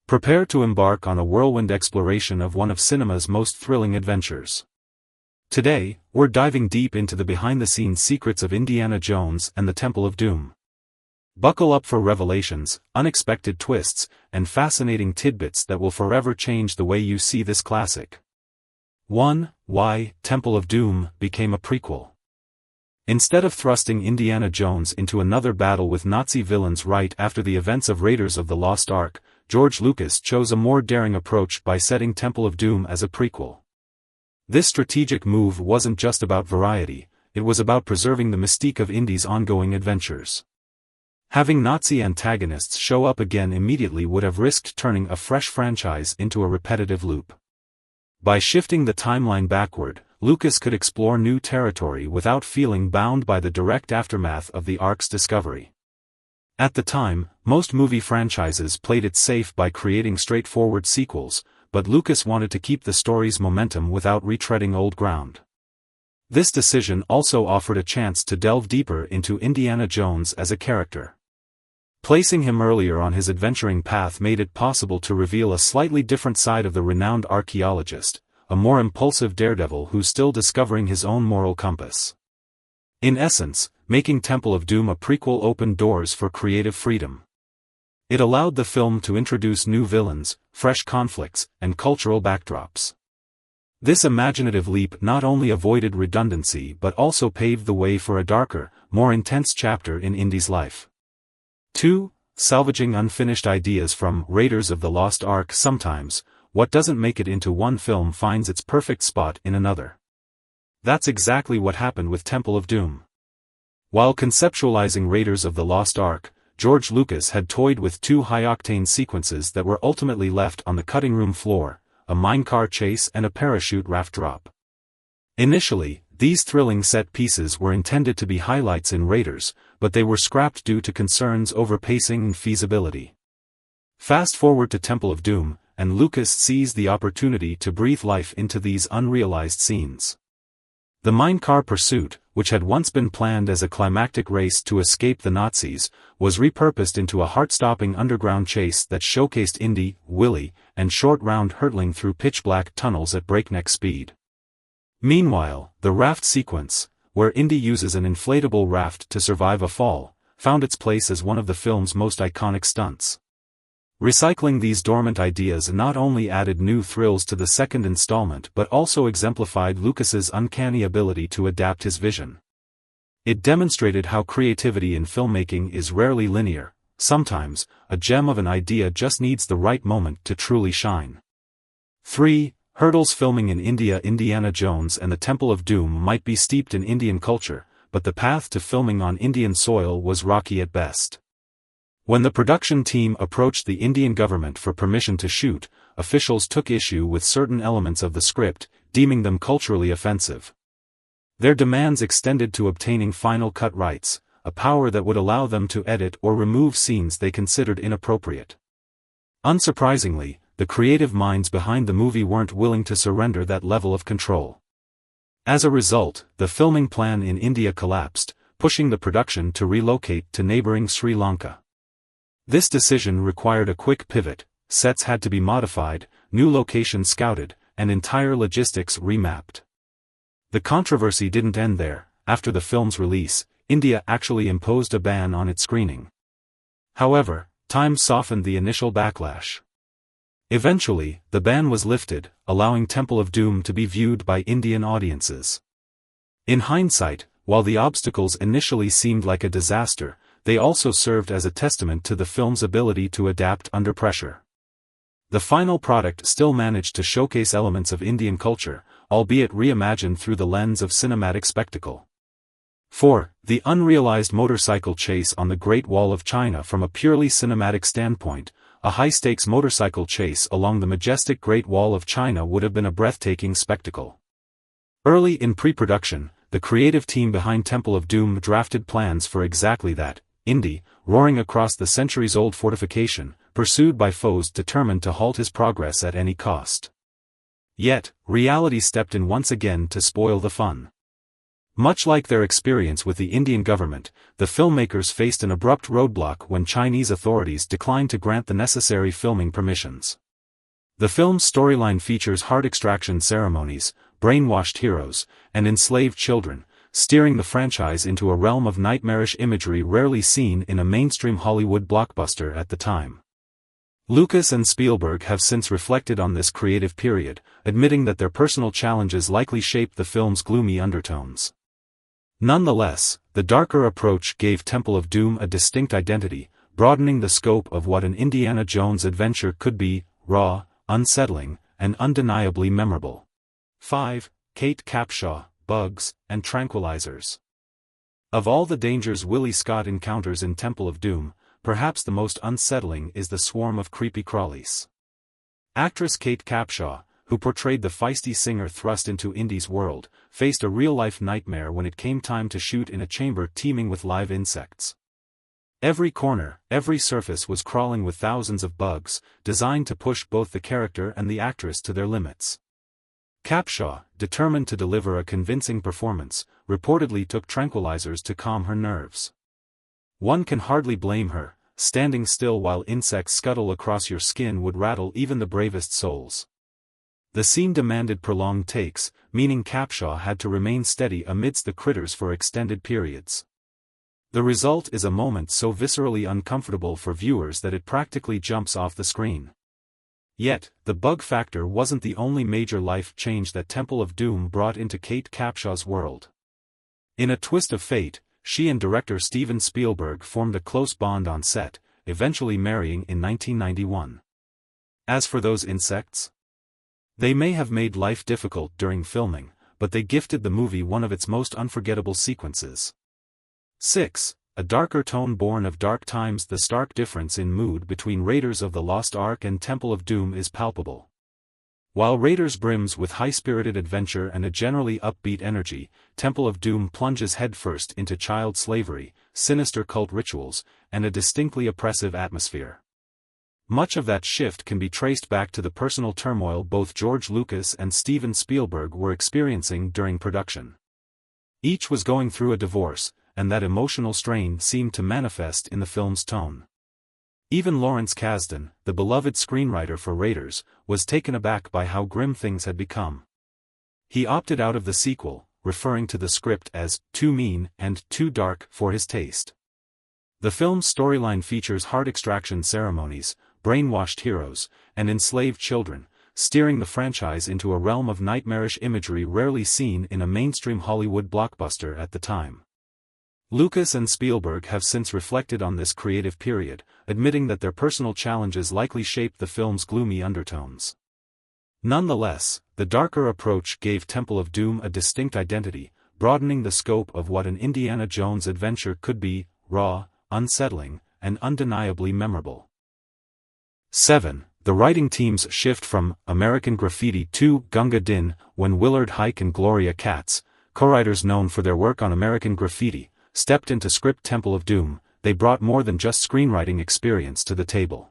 Prepare to embark on a whirlwind exploration of one of cinema's most thrilling adventures. Today, we're diving deep into the behind-the-scenes secrets of Indiana Jones and the Temple of Doom. Buckle up for revelations, unexpected twists, and fascinating tidbits that will forever change the way you see this classic. 1. Why Temple of Doom became a prequel. Instead of thrusting Indiana Jones into another battle with Nazi villains right after the events of Raiders of the Lost Ark, George Lucas chose a more daring approach by setting Temple of Doom as a prequel. This strategic move wasn't just about variety, it was about preserving the mystique of Indy's ongoing adventures. Having Nazi antagonists show up again immediately would have risked turning a fresh franchise into a repetitive loop. By shifting the timeline backward, Lucas could explore new territory without feeling bound by the direct aftermath of the Ark's discovery. At the time, most movie franchises played it safe by creating straightforward sequels, but Lucas wanted to keep the story's momentum without retreading old ground. This decision also offered a chance to delve deeper into Indiana Jones as a character. Placing him earlier on his adventuring path made it possible to reveal a slightly different side of the renowned archaeologist, a more impulsive daredevil who's still discovering his own moral compass. In essence, making Temple of Doom a prequel opened doors for creative freedom. It allowed the film to introduce new villains, fresh conflicts, and cultural backdrops. This imaginative leap not only avoided redundancy but also paved the way for a darker, more intense chapter in Indy's life. 2. Salvaging unfinished ideas from Raiders of the Lost Ark. Sometimes, what doesn't make it into one film finds its perfect spot in another. That's exactly what happened with Temple of Doom. While conceptualizing Raiders of the Lost Ark, George Lucas had toyed with two high-octane sequences that were ultimately left on the cutting room floor, a minecar chase and a parachute raft drop. Initially, these thrilling set pieces were intended to be highlights in Raiders, but they were scrapped due to concerns over pacing and feasibility. Fast forward to Temple of Doom, and Lucas seized the opportunity to breathe life into these unrealized scenes. The minecar pursuit, which had once been planned as a climactic race to escape the Nazis, was repurposed into a heart-stopping underground chase that showcased Indy, Willie, and Short Round hurtling through pitch-black tunnels at breakneck speed. Meanwhile, the raft sequence, where Indy uses an inflatable raft to survive a fall, found its place as one of the film's most iconic stunts. Recycling these dormant ideas not only added new thrills to the second installment but also exemplified Lucas's uncanny ability to adapt his vision. It demonstrated how creativity in filmmaking is rarely linear. Sometimes, a gem of an idea just needs the right moment to truly shine. 3. Hurdles. Filming in India. Indiana Jones and the Temple of Doom might be steeped in Indian culture, but the path to filming on Indian soil was rocky at best. When the production team approached the Indian government for permission to shoot, officials took issue with certain elements of the script, deeming them culturally offensive. Their demands extended to obtaining final cut rights, a power that would allow them to edit or remove scenes they considered inappropriate. Unsurprisingly, the creative minds behind the movie weren't willing to surrender that level of control. As a result, the filming plan in India collapsed, pushing the production to relocate to neighboring Sri Lanka. This decision required a quick pivot, sets had to be modified, new locations scouted, and entire logistics remapped. The controversy didn't end there. After the film's release, India actually imposed a ban on its screening. However, time softened the initial backlash. Eventually, the ban was lifted, allowing Temple of Doom to be viewed by Indian audiences. In hindsight, while the obstacles initially seemed like a disaster, they also served as a testament to the film's ability to adapt under pressure. The final product still managed to showcase elements of Indian culture, albeit reimagined through the lens of cinematic spectacle. 4. The unrealized motorcycle chase on the Great Wall of China. From a purely cinematic standpoint, a high-stakes motorcycle chase along the majestic Great Wall of China would have been a breathtaking spectacle. Early in pre-production, the creative team behind Temple of Doom drafted plans for exactly that. Indy, roaring across the centuries-old fortification, pursued by foes determined to halt his progress at any cost. Yet, reality stepped in once again to spoil the fun. Much like their experience with the Indian government, the filmmakers faced an abrupt roadblock when Chinese authorities declined to grant the necessary filming permissions. The film's storyline features heart extraction ceremonies, brainwashed heroes, and enslaved children, steering the franchise into a realm of nightmarish imagery rarely seen in a mainstream Hollywood blockbuster at the time. Lucas and Spielberg have since reflected on this creative period, admitting that their personal challenges likely shaped the film's gloomy undertones. Nonetheless, the darker approach gave Temple of Doom a distinct identity, broadening the scope of what an Indiana Jones adventure could be: raw, unsettling, and undeniably memorable. 5. Kate Capshaw, Bugs, and Tranquilizers. Of all the dangers Willie Scott encounters in Temple of Doom, perhaps the most unsettling is the swarm of creepy crawlies. Actress Kate Capshaw, who portrayed the feisty singer thrust into Indy's world, faced a real-life nightmare when it came time to shoot in a chamber teeming with live insects. Every corner, every surface was crawling with thousands of bugs, designed to push both the character and the actress to their limits. Capshaw, determined to deliver a convincing performance, reportedly took tranquilizers to calm her nerves. One can hardly blame her. Standing still while insects scuttle across your skin would rattle even the bravest souls. The scene demanded prolonged takes, meaning Capshaw had to remain steady amidst the critters for extended periods. The result is a moment so viscerally uncomfortable for viewers that it practically jumps off the screen. Yet, the bug factor wasn't the only major life change that Temple of Doom brought into Kate Capshaw's world. In a twist of fate, she and director Steven Spielberg formed a close bond on set, eventually marrying in 1991. As for those insects, they may have made life difficult during filming, but they gifted the movie one of its most unforgettable sequences. 6. A darker tone born of dark times. The stark difference in mood between Raiders of the Lost Ark and Temple of Doom is palpable. While Raiders brims with high-spirited adventure and a generally upbeat energy, Temple of Doom plunges headfirst into child slavery, sinister cult rituals, and a distinctly oppressive atmosphere. Much of that shift can be traced back to the personal turmoil both George Lucas and Steven Spielberg were experiencing during production. Each was going through a divorce, and that emotional strain seemed to manifest in the film's tone. Even Lawrence Kasdan, the beloved screenwriter for Raiders, was taken aback by how grim things had become. He opted out of the sequel, referring to the script as too mean and too dark for his taste. The film's storyline features heart extraction ceremonies, brainwashed heroes, and enslaved children, steering the franchise into a realm of nightmarish imagery rarely seen in a mainstream Hollywood blockbuster at the time. Lucas and Spielberg have since reflected on this creative period, admitting that their personal challenges likely shaped the film's gloomy undertones. Nonetheless, the darker approach gave Temple of Doom a distinct identity, broadening the scope of what an Indiana Jones adventure could be: raw, unsettling, and undeniably memorable. 7. The writing team's shift from American Graffiti to Gunga Din. When Willard Huyck and Gloria Katz, co-writers known for their work on American Graffiti, stepped into script Temple of Doom, they brought more than just screenwriting experience to the table.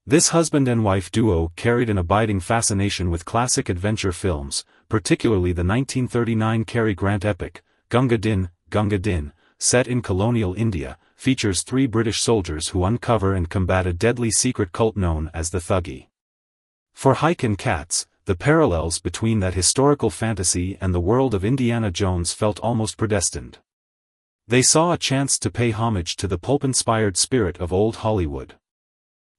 This husband and wife duo carried an abiding fascination with classic adventure films, particularly the 1939 Cary Grant epic, Gunga Din, set in colonial India, features 3 British soldiers who uncover and combat a deadly secret cult known as the Thuggee. For Huyck and Katz, the parallels between that historical fantasy and the world of Indiana Jones felt almost predestined. They saw a chance to pay homage to the pulp-inspired spirit of old Hollywood.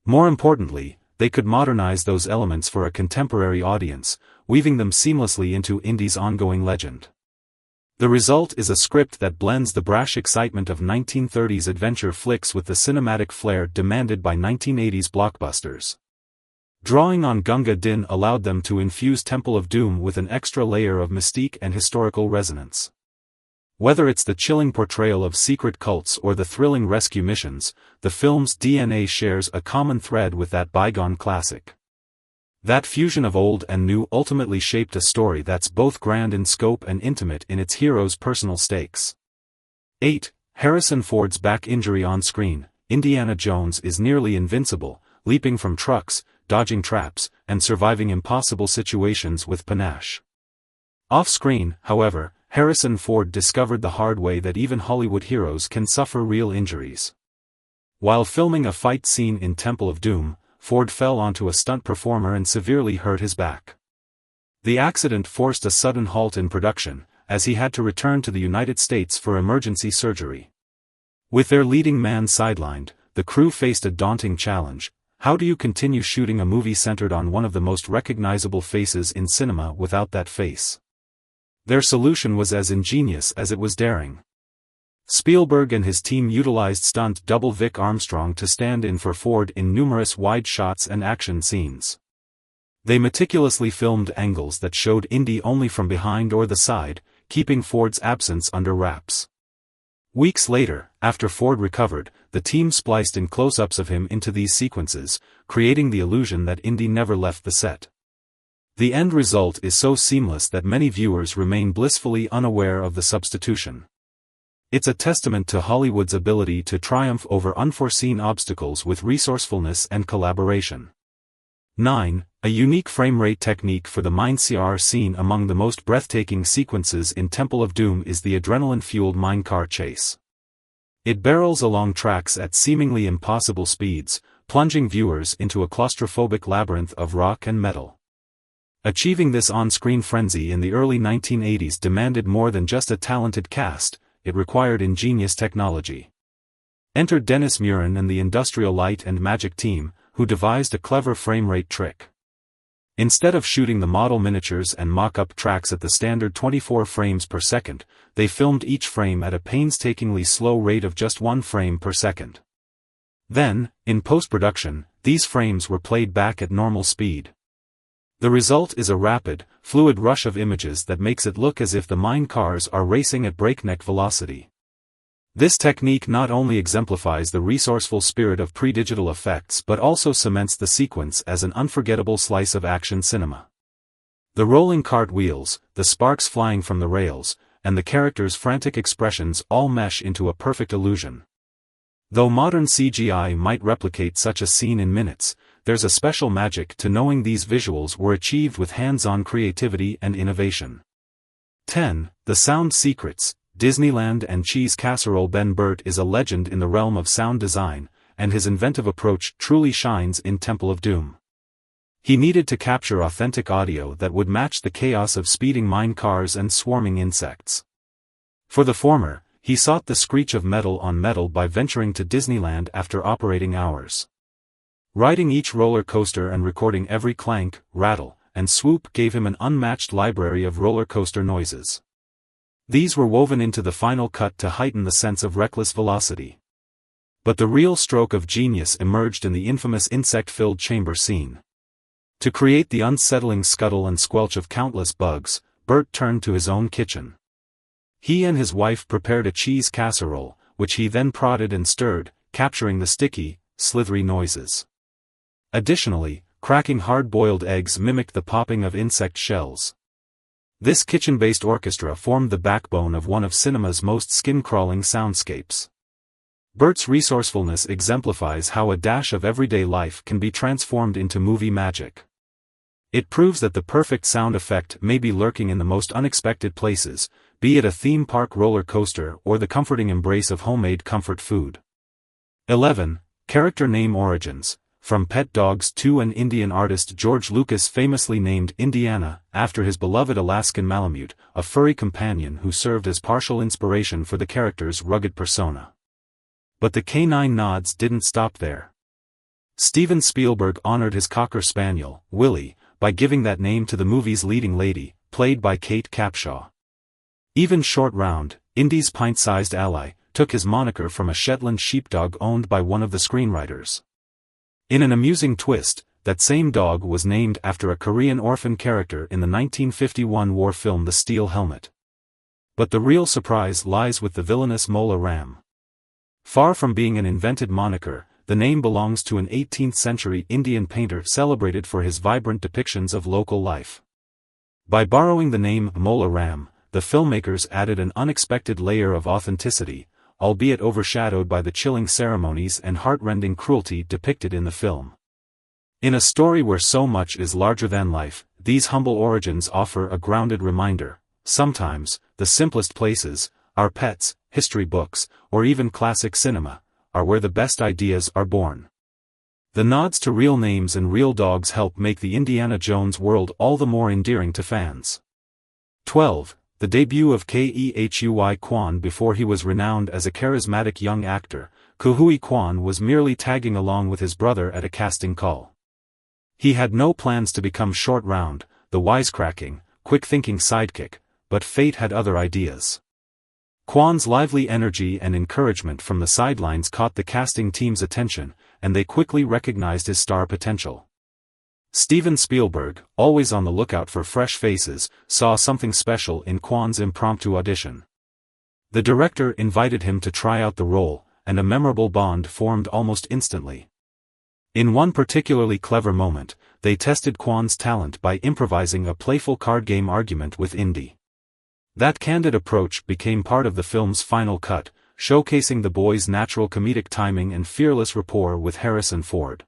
More importantly, they could modernize those elements for a contemporary audience, weaving them seamlessly into Indy's ongoing legend. The result is a script that blends the brash excitement of 1930s adventure flicks with the cinematic flair demanded by 1980s blockbusters. Drawing on Gunga Din allowed them to infuse Temple of Doom with an extra layer of mystique and historical resonance. Whether it's the chilling portrayal of secret cults or the thrilling rescue missions, the film's DNA shares a common thread with that bygone classic. That fusion of old and new ultimately shaped a story that's both grand in scope and intimate in its hero's personal stakes. 8. Harrison Ford's back injury on screen. Indiana Jones is nearly invincible, leaping from trucks, dodging traps, and surviving impossible situations with panache. Off-screen, however, Harrison Ford discovered the hard way that even Hollywood heroes can suffer real injuries. While filming a fight scene in Temple of Doom, Ford fell onto a stunt performer and severely hurt his back. The accident forced a sudden halt in production, as he had to return to the United States for emergency surgery. With their leading man sidelined, the crew faced a daunting challenge. How do you continue shooting a movie centered on one of the most recognizable faces in cinema without that face? Their solution was as ingenious as it was daring. Spielberg and his team utilized stunt double Vic Armstrong to stand in for Ford in numerous wide shots and action scenes. They meticulously filmed angles that showed Indy only from behind or the side, keeping Ford's absence under wraps. Weeks later, after Ford recovered, the team spliced in close-ups of him into these sequences, creating the illusion that Indy never left the set. The end result is so seamless that many viewers remain blissfully unaware of the substitution. It's a testament to Hollywood's ability to triumph over unforeseen obstacles with resourcefulness and collaboration. 9. A unique frame rate technique for the mine-CR scene. Among the most breathtaking sequences in Temple of Doom is the adrenaline-fueled mine car chase. It barrels along tracks at seemingly impossible speeds, plunging viewers into a claustrophobic labyrinth of rock and metal. Achieving this on-screen frenzy in the early 1980s demanded more than just a talented cast, it required ingenious technology. Enter Dennis Muren and the Industrial Light and Magic team, who devised a clever frame rate trick. Instead of shooting the model miniatures and mock-up tracks at the standard 24 frames per second, they filmed each frame at a painstakingly slow rate of just 1 frame per second. Then, in post-production, these frames were played back at normal speed. The result is a rapid, fluid rush of images that makes it look as if the mine cars are racing at breakneck velocity. This technique not only exemplifies the resourceful spirit of pre-digital effects but also cements the sequence as an unforgettable slice of action cinema. The rolling cartwheels, the sparks flying from the rails, and the characters' frantic expressions all mesh into a perfect illusion. Though modern CGI might replicate such a scene in minutes, there's a special magic to knowing these visuals were achieved with hands-on creativity and innovation. 10. The Sound Secrets. Disneyland and Cheese Casserole. Ben Burtt is a legend in the realm of sound design, and his inventive approach truly shines in Temple of Doom. He needed to capture authentic audio that would match the chaos of speeding mine cars and swarming insects. For the former, he sought the screech of metal on metal by venturing to Disneyland after operating hours. Riding each roller coaster and recording every clank, rattle, and swoop gave him an unmatched library of roller coaster noises. These were woven into the final cut to heighten the sense of reckless velocity. But the real stroke of genius emerged in the infamous insect-filled chamber scene. To create the unsettling scuttle and squelch of countless bugs, Burtt turned to his own kitchen. He and his wife prepared a cheese casserole, which he then prodded and stirred, capturing the sticky, slithery noises. Additionally, cracking hard-boiled eggs mimicked the popping of insect shells. This kitchen-based orchestra formed the backbone of one of cinema's most skin-crawling soundscapes. Burt's resourcefulness exemplifies how a dash of everyday life can be transformed into movie magic. It proves that the perfect sound effect may be lurking in the most unexpected places, be it a theme park roller coaster or the comforting embrace of homemade comfort food. 11. Character name origins. From Pet Dogs 2. An Indian artist George Lucas famously named Indiana, after his beloved Alaskan Malamute, a furry companion who served as partial inspiration for the character's rugged persona. But the canine nods didn't stop there. Steven Spielberg honored his Cocker Spaniel, Willie, by giving that name to the movie's leading lady, played by Kate Capshaw. Even Short Round, Indy's pint-sized ally, took his moniker from a Shetland sheepdog owned by one of the screenwriters. In an amusing twist, that same dog was named after a Korean orphan character in the 1951 war film The Steel Helmet. But the real surprise lies with the villainous Mola Ram. Far from being an invented moniker, the name belongs to an 18th-century Indian painter celebrated for his vibrant depictions of local life. By borrowing the name Mola Ram, the filmmakers added an unexpected layer of authenticity, albeit overshadowed by the chilling ceremonies and heart-rending cruelty depicted in the film. In a story where so much is larger than life, these humble origins offer a grounded reminder. Sometimes, the simplest places, our pets, history books, or even classic cinema, are where the best ideas are born. The nods to real names and real dogs help make the Indiana Jones world all the more endearing to fans. 12. The debut of Kehui Quan. Before he was renowned as a charismatic young actor, Kehui Quan was merely tagging along with his brother at a casting call. He had no plans to become Short Round, the wisecracking, quick-thinking sidekick, but fate had other ideas. Quan's lively energy and encouragement from the sidelines caught the casting team's attention, and they quickly recognized his star potential. Steven Spielberg, always on the lookout for fresh faces, saw something special in Quan's impromptu audition. The director invited him to try out the role, and a memorable bond formed almost instantly. In one particularly clever moment, they tested Quan's talent by improvising a playful card game argument with Indy. That candid approach became part of the film's final cut, showcasing the boys' natural comedic timing and fearless rapport with Harrison Ford.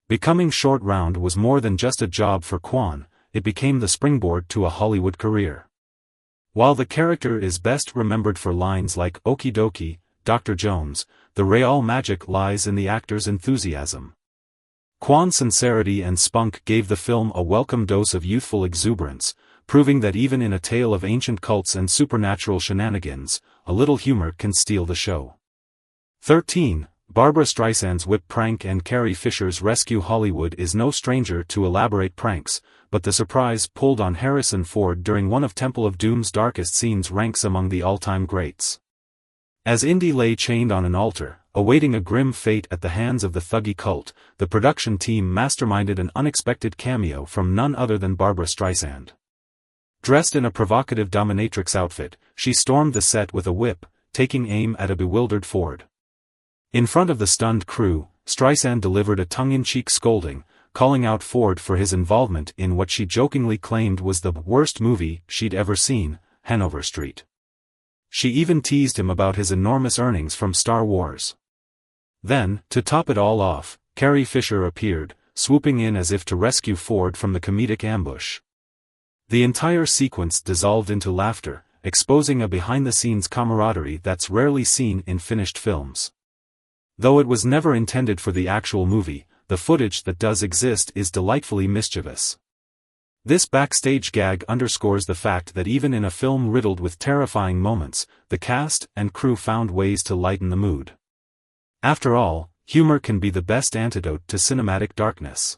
Becoming Short Round was more than just a job for Quan, it became the springboard to a Hollywood career. While the character is best remembered for lines like "Okie dokie, Dr. Jones," the real magic lies in the actor's enthusiasm. Quan's sincerity and spunk gave the film a welcome dose of youthful exuberance, proving that even in a tale of ancient cults and supernatural shenanigans, a little humor can steal the show. 13. Barbra Streisand's whip prank. And Carrie Fisher's rescue. Hollywood is no stranger to elaborate pranks, but the surprise pulled on Harrison Ford during one of Temple of Doom's darkest scenes ranks among the all-time greats. As Indy lay chained on an altar, awaiting a grim fate at the hands of the thuggy cult, the production team masterminded an unexpected cameo from none other than Barbra Streisand. Dressed in a provocative dominatrix outfit, she stormed the set with a whip, taking aim at a bewildered Ford. In front of the stunned crew, Streisand delivered a tongue-in-cheek scolding, calling out Ford for his involvement in what she jokingly claimed was the worst movie she'd ever seen, Hanover Street. She even teased him about his enormous earnings from Star Wars. Then, to top it all off, Carrie Fisher appeared, swooping in as if to rescue Ford from the comedic ambush. The entire sequence dissolved into laughter, exposing a behind-the-scenes camaraderie that's rarely seen in finished films. Though it was never intended for the actual movie, the footage that does exist is delightfully mischievous. This backstage gag underscores the fact that even in a film riddled with terrifying moments, the cast and crew found ways to lighten the mood. After all, humor can be the best antidote to cinematic darkness.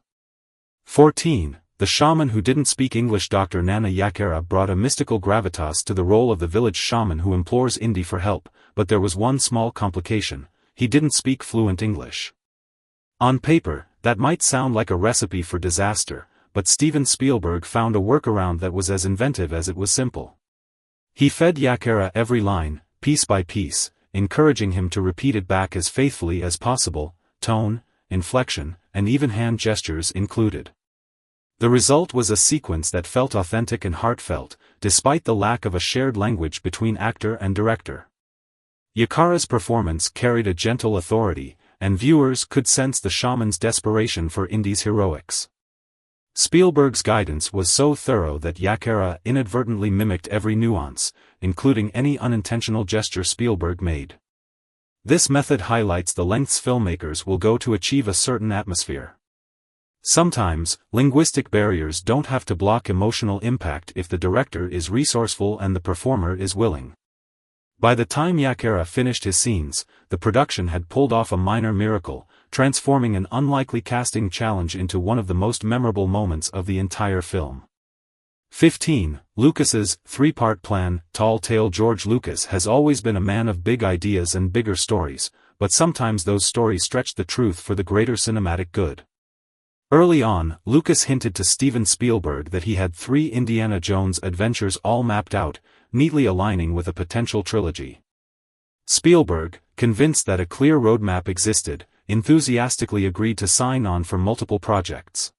14. The shaman who didn't speak English. Dr. Nana Yakera brought a mystical gravitas to the role of the village shaman who implores Indy for help, but there was one small complication: he didn't speak fluent English. On paper, that might sound like a recipe for disaster, but Steven Spielberg found a workaround that was as inventive as it was simple. He fed Yakera every line, piece by piece, encouraging him to repeat it back as faithfully as possible, tone, inflection, and even hand gestures included. The result was a sequence that felt authentic and heartfelt, despite the lack of a shared language between actor and director. Yakera's performance carried a gentle authority, and viewers could sense the shaman's desperation for Indy's heroics. Spielberg's guidance was so thorough that Yakera inadvertently mimicked every nuance, including any unintentional gesture Spielberg made. This method highlights the lengths filmmakers will go to achieve a certain atmosphere. Sometimes, linguistic barriers don't have to block emotional impact if the director is resourceful and the performer is willing. By the time Yakera finished his scenes, the production had pulled off a minor miracle, transforming an unlikely casting challenge into one of the most memorable moments of the entire film. 15. Lucas's three-part plan. Tall tale. George Lucas has always been a man of big ideas and bigger stories, but sometimes those stories stretched the truth for the greater cinematic good. Early on, Lucas hinted to Steven Spielberg that he had 3 Indiana Jones adventures all mapped out, neatly aligning with a potential trilogy. Spielberg, convinced that a clear roadmap existed, enthusiastically agreed to sign on for multiple projects.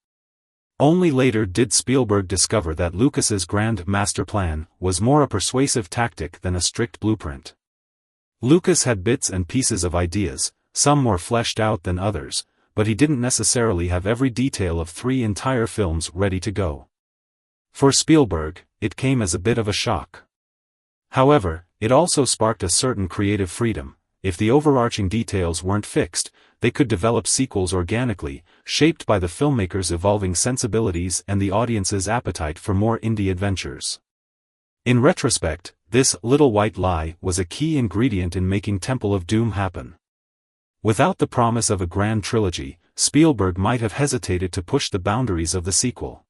Only later did Spielberg discover that Lucas's grand master plan was more a persuasive tactic than a strict blueprint. Lucas had bits and pieces of ideas, some more fleshed out than others, but he didn't necessarily have every detail of 3 entire films ready to go. For Spielberg, it came as a bit of a shock. However, it also sparked a certain creative freedom. If the overarching details weren't fixed, they could develop sequels organically, shaped by the filmmaker's evolving sensibilities and the audience's appetite for more indie adventures. In retrospect, this little white lie was a key ingredient in making Temple of Doom happen. Without the promise of a grand trilogy, Spielberg might have hesitated to push the boundaries of the sequel.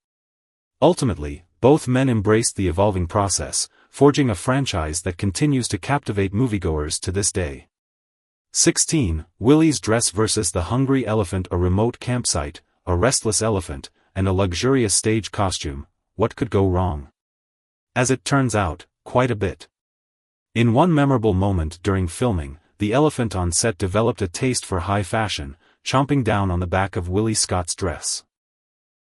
Ultimately, both men embraced the evolving process, forging a franchise that continues to captivate moviegoers to this day. 16. Willie's dress versus the hungry elephant. A remote campsite, a restless elephant, and a luxurious stage costume. What could go wrong? As it turns out, quite a bit. In one memorable moment during filming, the elephant on set developed a taste for high fashion, chomping down on the back of Willie Scott's dress.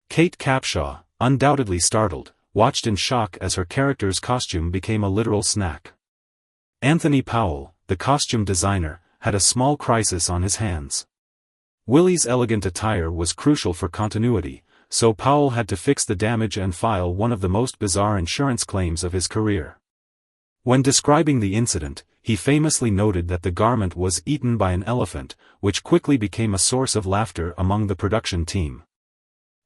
Kate Capshaw, undoubtedly startled, watched in shock as her character's costume became a literal snack. Anthony Powell, the costume designer, had a small crisis on his hands. Willie's elegant attire was crucial for continuity, so Powell had to fix the damage and file one of the most bizarre insurance claims of his career. When describing the incident, he famously noted that the garment was eaten by an elephant, which quickly became a source of laughter among the production team.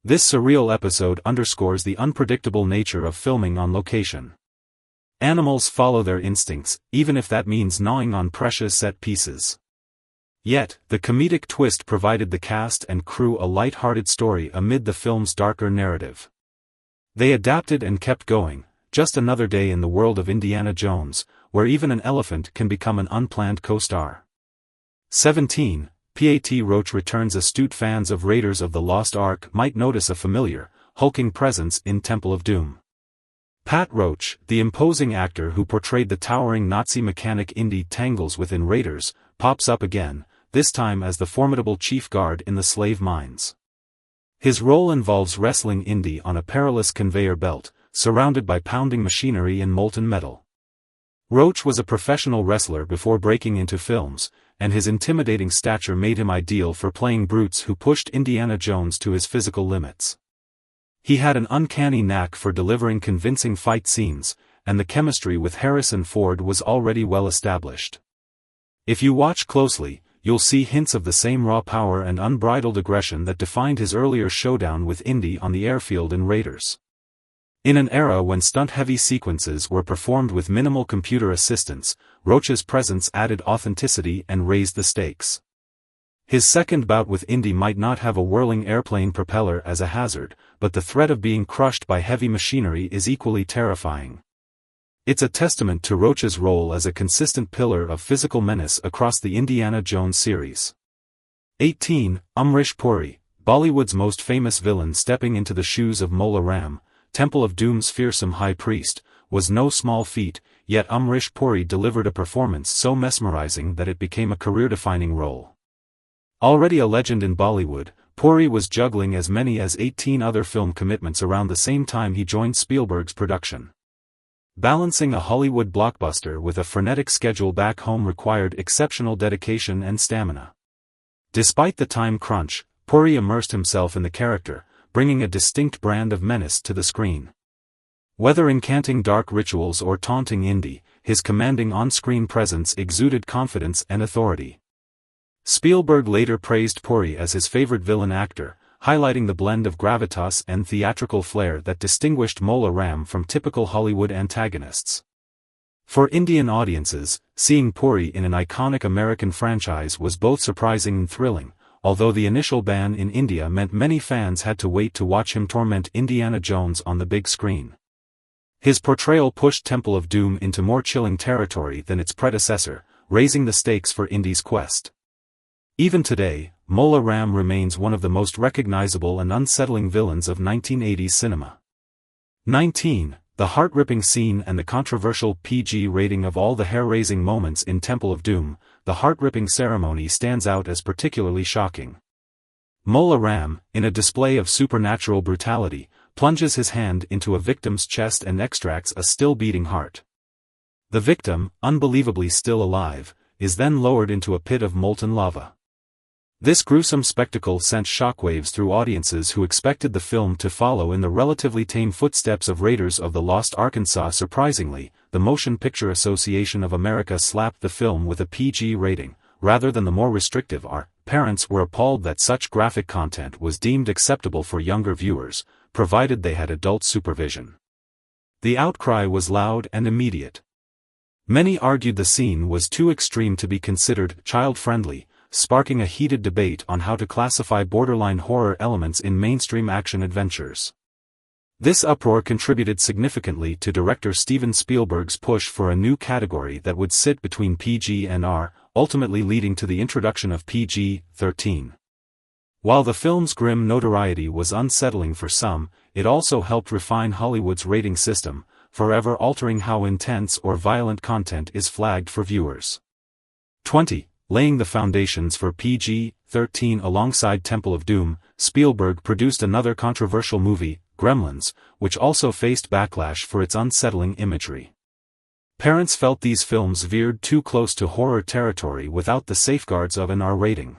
This surreal episode underscores the unpredictable nature of filming on location. Animals follow their instincts, even if that means gnawing on precious set pieces. Yet, the comedic twist provided the cast and crew a light-hearted story amid the film's darker narrative. They adapted and kept going, just another day in the world of Indiana Jones, where even an elephant can become an unplanned co-star. 17. Pat Roach returns. Astute fans of Raiders of the Lost Ark might notice a familiar, hulking presence in Temple of Doom. Pat Roach, the imposing actor who portrayed the towering Nazi mechanic Indy Tangles within Raiders, pops up again, this time as the formidable chief guard in the slave mines. His role involves wrestling Indy on a perilous conveyor belt, surrounded by pounding machinery and molten metal. Roach was a professional wrestler before breaking into films, and his intimidating stature made him ideal for playing brutes who pushed Indiana Jones to his physical limits. He had an uncanny knack for delivering convincing fight scenes, and the chemistry with Harrison Ford was already well established. If you watch closely, you'll see hints of the same raw power and unbridled aggression that defined his earlier showdown with Indy on the airfield in Raiders. In an era when stunt-heavy sequences were performed with minimal computer assistance, Roach's presence added authenticity and raised the stakes. His second bout with Indy might not have a whirling airplane propeller as a hazard, but the threat of being crushed by heavy machinery is equally terrifying. It's a testament to Roach's role as a consistent pillar of physical menace across the Indiana Jones series. 18. Amrish Puri, Bollywood's most famous villain stepping into the shoes of Mola Ram, Temple of Doom's fearsome high priest, was no small feat, yet Amrish Puri delivered a performance so mesmerizing that it became a career-defining role. Already a legend in Bollywood, Puri was juggling as many as 18 other film commitments around the same time he joined Spielberg's production. Balancing a Hollywood blockbuster with a frenetic schedule back home required exceptional dedication and stamina. Despite the time crunch, Puri immersed himself in the character, bringing a distinct brand of menace to the screen. Whether incanting dark rituals or taunting Indy, his commanding on-screen presence exuded confidence and authority. Spielberg later praised Puri as his favorite villain actor, highlighting the blend of gravitas and theatrical flair that distinguished Mola Ram from typical Hollywood antagonists. For Indian audiences, seeing Puri in an iconic American franchise was both surprising and thrilling, although the initial ban in India meant many fans had to wait to watch him torment Indiana Jones on the big screen. His portrayal pushed Temple of Doom into more chilling territory than its predecessor, raising the stakes for Indy's quest. Even today, Mola Ram remains one of the most recognizable and unsettling villains of 1980s cinema. 19. The heart-ripping scene and the controversial PG rating. Of all the hair-raising moments in Temple of Doom, the heart-ripping ceremony stands out as particularly shocking. Mola Ram, in a display of supernatural brutality, plunges his hand into a victim's chest and extracts a still-beating heart. The victim, unbelievably still alive, is then lowered into a pit of molten lava. This gruesome spectacle sent shockwaves through audiences who expected the film to follow in the relatively tame footsteps of Raiders of the Lost Arkansas. Surprisingly, the Motion Picture Association of America slapped the film with a PG rating, rather than the more restrictive R. Parents were appalled that such graphic content was deemed acceptable for younger viewers, provided they had adult supervision. The outcry was loud and immediate. Many argued the scene was too extreme to be considered child-friendly, sparking a heated debate on how to classify borderline horror elements in mainstream action adventures. This uproar contributed significantly to director Steven Spielberg's push for a new category that would sit between PG and R, ultimately leading to the introduction of PG-13. While the film's grim notoriety was unsettling for some, it also helped refine Hollywood's rating system, forever altering how intense or violent content is flagged for viewers. 20. Laying the foundations for PG-13. Alongside Temple of Doom, Spielberg produced another controversial movie, Gremlins, which also faced backlash for its unsettling imagery. Parents felt these films veered too close to horror territory without the safeguards of an R rating.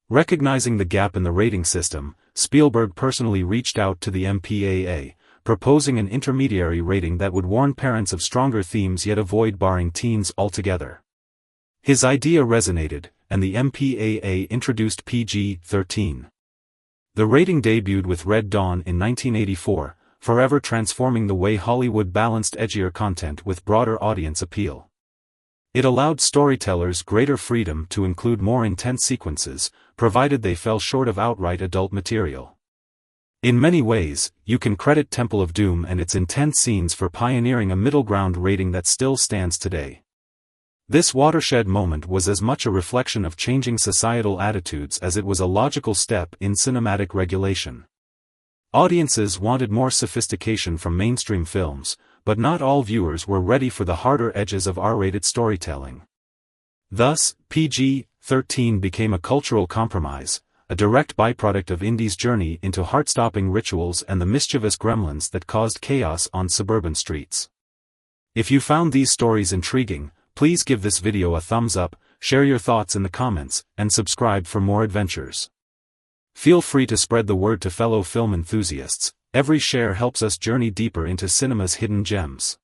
Recognizing the gap in the rating system, Spielberg personally reached out to the MPAA, proposing an intermediary rating that would warn parents of stronger themes yet avoid barring teens altogether. His idea resonated, and the MPAA introduced PG-13. The rating debuted with Red Dawn in 1984, forever transforming the way Hollywood balanced edgier content with broader audience appeal. It allowed storytellers greater freedom to include more intense sequences, provided they fell short of outright adult material. In many ways, you can credit Temple of Doom and its intense scenes for pioneering a middle ground rating that still stands today. This watershed moment was as much a reflection of changing societal attitudes as it was a logical step in cinematic regulation. Audiences wanted more sophistication from mainstream films, but not all viewers were ready for the harder edges of R-rated storytelling. Thus, PG-13 became a cultural compromise, a direct byproduct of Indy's journey into heart-stopping rituals and the mischievous gremlins that caused chaos on suburban streets. If you found these stories intriguing, please give this video a thumbs up, share your thoughts in the comments, and subscribe for more adventures. Feel free to spread the word to fellow film enthusiasts. Every share helps us journey deeper into cinema's hidden gems.